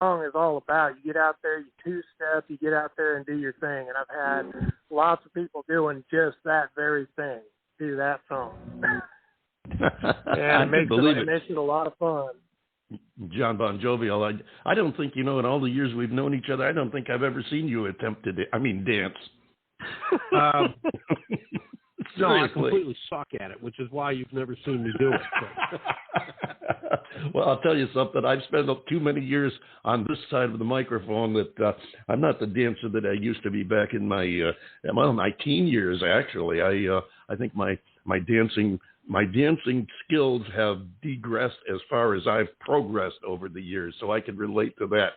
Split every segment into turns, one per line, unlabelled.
song is all about. You get out there, you two-step, you get out there and do your thing. And I've had lots of people doing just that very thing, do that song. And it makes it a lot of fun.
John Bon Jovial, I don't think, in all the years we've known each other, I don't think I've ever seen you attempt to dance.
No, I completely suck at it, which is why you've never seen me do it.
Well, I'll tell you something. I've spent too many years on this side of the microphone that I'm not the dancer that I used to be back in my teen years. Actually, I think my dancing skills have digressed as far as I've progressed over the years, so I can relate to that.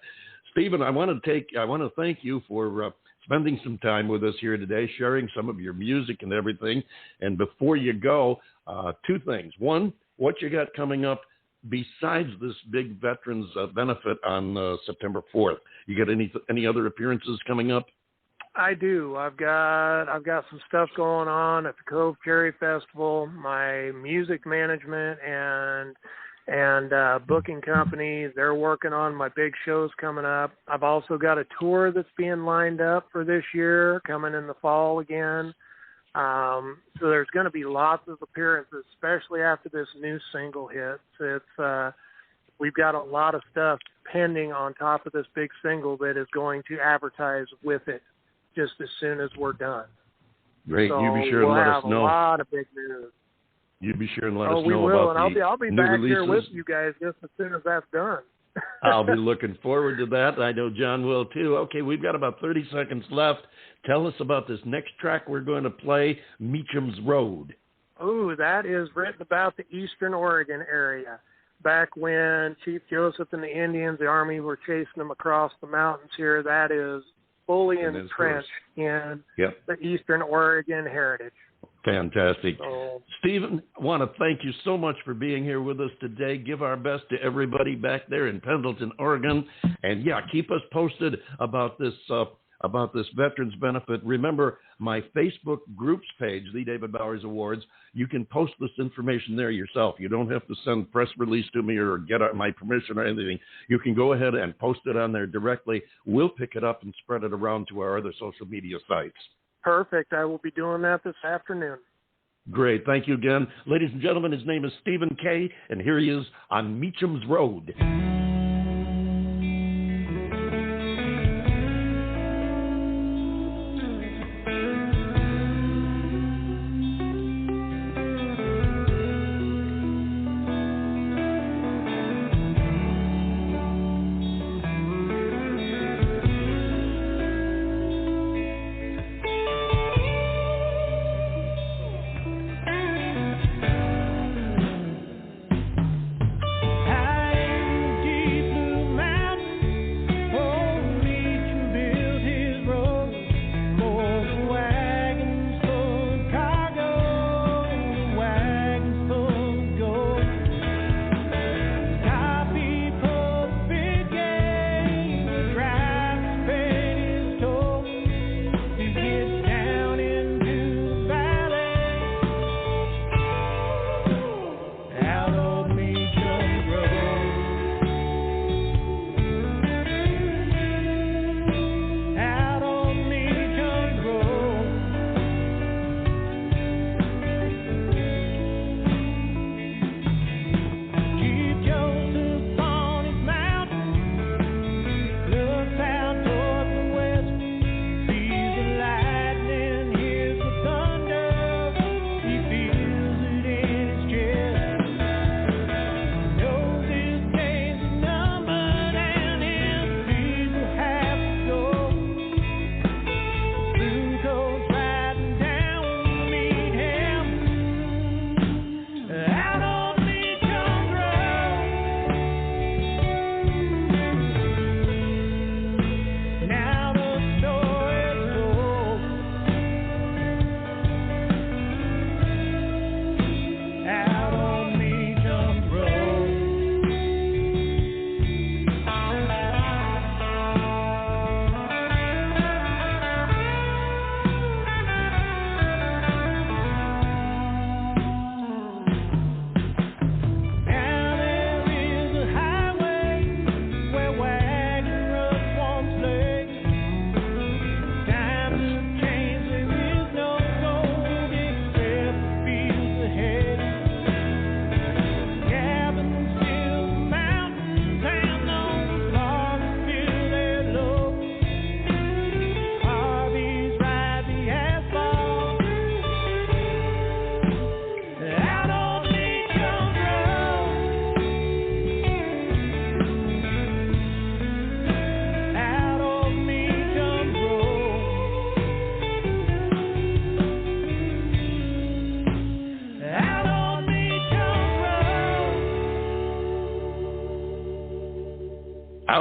Stephen, I want to thank you for spending some time with us here today, sharing some of your music and everything. And before you go, two things. One, what you got coming up besides this big Veterans benefit on September 4th? You got any other appearances coming up?
I do. I've got some stuff going on at the Cove Cherry Festival. My music management and booking companies, they're working on my big shows coming up. I've also got a tour that's being lined up for this year, coming in the fall again. So there's going to be lots of appearances, especially after this new single hits. We've got a lot of stuff pending on top of this big single that is going to advertise with it just as soon as we're done.
Great.
So
you be sure to let us know.
We'll have a lot of big news.
You be sure and let us know
we will,
about
and I'll be back
releases.
here with you guys just as soon as that's done.
I'll be looking forward to that. I know John will too. Okay, we've got about 30 seconds left. Tell us about this next track we're going to play, Meacham's Road.
Oh, that is written about the Eastern Oregon area. Back when Chief Joseph and the Indians, the Army, were chasing them across the mountains here, that is fully entrenched in the Eastern Oregon heritage.
Fantastic. Stephen, I want to thank you so much for being here with us today. Give our best to everybody back there in Pendleton, Oregon. And, keep us posted about this Veterans benefit. Remember, my Facebook groups page, The David Bowers Awards, you can post this information there yourself. You don't have to send press release to me or get my permission or anything. You can go ahead and post it on there directly. We'll pick it up and spread it around to our other social media sites.
Perfect. I will be doing that this afternoon.
Great. Thank you again. Ladies and gentlemen, his name is Stephen Kay, and here he is on Meacham's Road.
I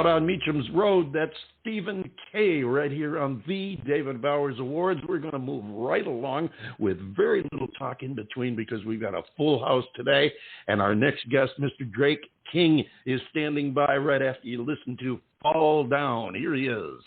out on Meacham's Road, that's Stephen K. right here on the David Bowers Awards. We're going to move right along with very little talk in between because we've got a full house today. And our next guest, Mr. Drake King, is standing by right after you listen to Fall Down. Here he is.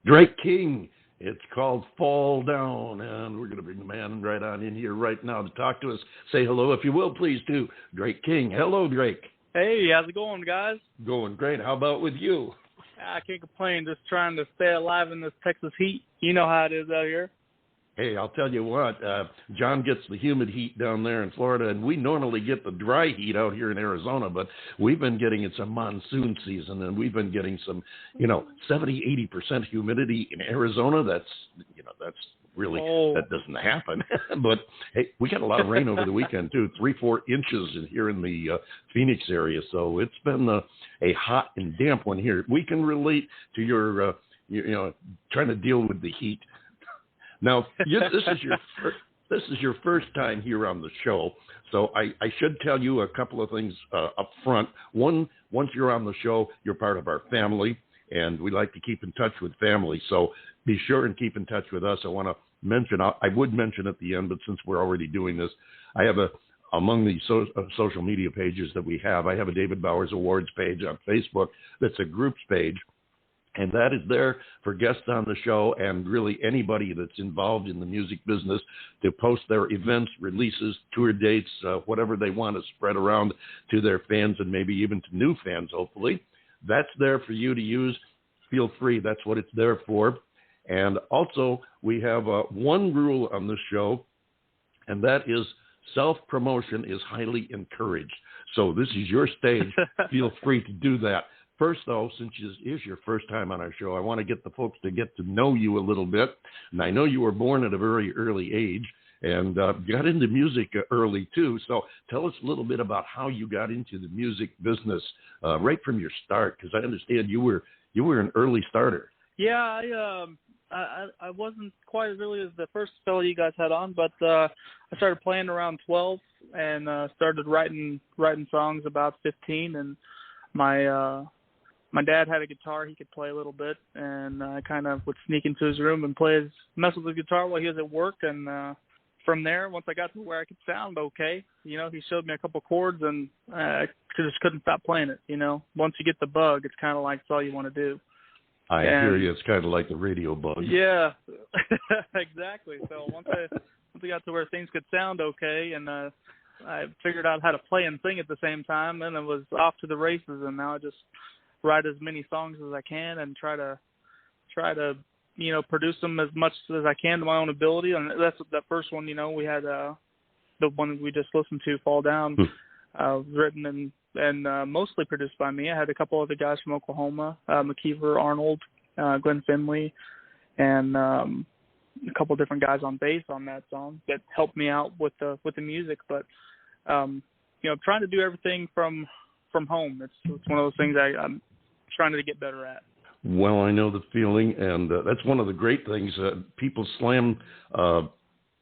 Drake King. It's called Fall Down, and we're going to bring the man right on in here right now to talk to us. Say hello, if you will, please, to Drake King. Hello, Drake.
Hey, how's it going, guys?
Going great. How about with you?
I can't complain. Just trying to stay alive in this Texas heat. You know how it is out here.
Hey, I'll tell you what, John gets the humid heat down there in Florida, and we normally get the dry heat out here in Arizona, but we've been getting it's a monsoon season, and we've been getting some, 70, 80% humidity in Arizona. That's really, that doesn't happen. But, hey, we got a lot of rain over the weekend, too, 3-4 inches here in the Phoenix area, so it's been a hot and damp one here. We can relate to your, trying to deal with the heat. Now, this is your first time here on the show, so I should tell you a couple of things up front. One, once you're on the show, you're part of our family, and we like to keep in touch with family. So be sure and keep in touch with us. I want to mention, I would mention at the end, but since we're already doing this, I have a among the social media pages that we have. I have a David Bowers Awards page on Facebook that's a groups page, and that is there for guests on the show and really anybody that's involved in the music business to post their events, releases, tour dates, whatever they want to spread around to their fans and maybe even to new fans, hopefully. That's there for you to use. Feel free. That's what it's there for. And also, we have one rule on this show, and that is self-promotion is highly encouraged. So this is your stage. Feel free to do that. First, though, since this is your first time on our show, I want to get the folks to get to know you a little bit. And I know you were born at a very early age and got into music early, too. So tell us a little bit about how you got into the music business right from your start, because I understand you were an early starter.
Yeah, I wasn't quite as early as the first fellow you guys had on, but I started playing around 12 and started writing songs about 15. And my dad had a guitar he could play a little bit, and I kind of would sneak into his room and mess with the guitar while he was at work. And from there, once I got to where I could sound okay, he showed me a couple chords, and I just couldn't stop playing it. Once you get the bug, it's kind of like it's all you want to do.
I hear you. It's kind of like the radio bug.
Yeah, exactly. So once I got to where things could sound okay, and I figured out how to play and sing at the same time, and it was off to the races. And now I just write as many songs as I can and try to produce them as much as I can to my own ability. And that's that first one. We had the one we just listened to, "Fall Down," written and mostly produced by me. I had a couple other guys from Oklahoma, McKeever, Arnold, Glenn Finley, and a couple different guys on bass on that song that helped me out with the music. But trying to do everything from home. It's one of those things I'm trying to get better at.
Well, I know the feeling, and that's one of the great things. People slam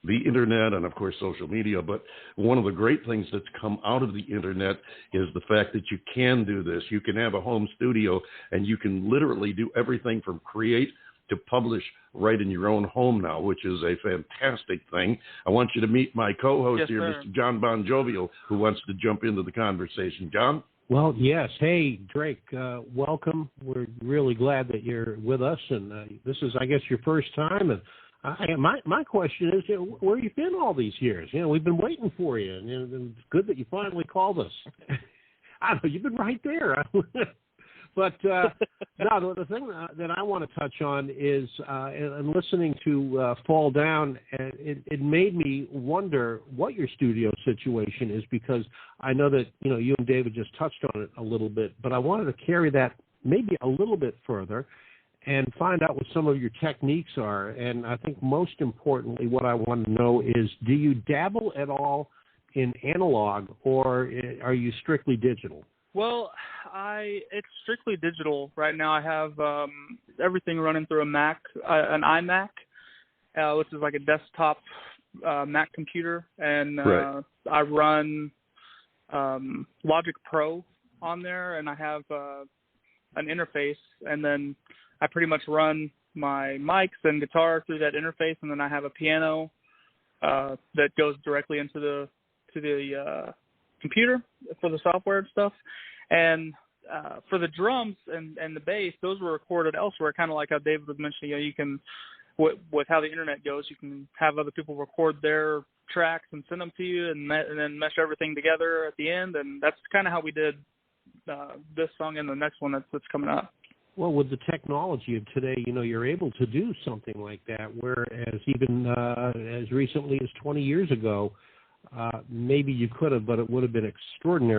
the internet and, of course, social media, but one of the great things that's come out of the internet is the fact that you can do this. You can have a home studio, and you can literally do everything from create to publish right in your own home now, which is a fantastic thing. I want you to meet my co-host
yes,
here,
sir.
Mr. John Bon Jovial, who wants to jump into the conversation. John?
Well, yes. Hey, Drake, welcome. We're really glad that you're with us, and this is, I guess, your first time. And my question is, where have you been all these years? We've been waiting for you, and it's good that you finally called us. I know, you've been right there. But no, the thing that I want to touch on is, in listening to Fall Down, it made me wonder what your studio situation is, because I know that, you and David just touched on it a little bit, but I wanted to carry that maybe a little bit further and find out what some of your techniques are. And I think most importantly, what I want to know is, do you dabble at all in analog, or are you strictly digital?
Well, it's strictly digital right now. I have everything running through a Mac, an iMac, which is like a desktop Mac computer, and
right.
I run Logic Pro on there, and I have an interface, and then I pretty much run my mics and guitar through that interface, and then I have a piano that goes directly into the computer for the software and stuff. And for the drums and the bass, those were recorded elsewhere, kind of like how David was mentioning. You can, with how the internet goes, you can have other people record their tracks and send them to you, and then mesh everything together at the end. And that's kind of how we did this song and the next one that's coming up.
Well, with the technology of today, you're able to do something like that, whereas even as recently as 20 years ago, maybe you could have, but it would have been extraordinary.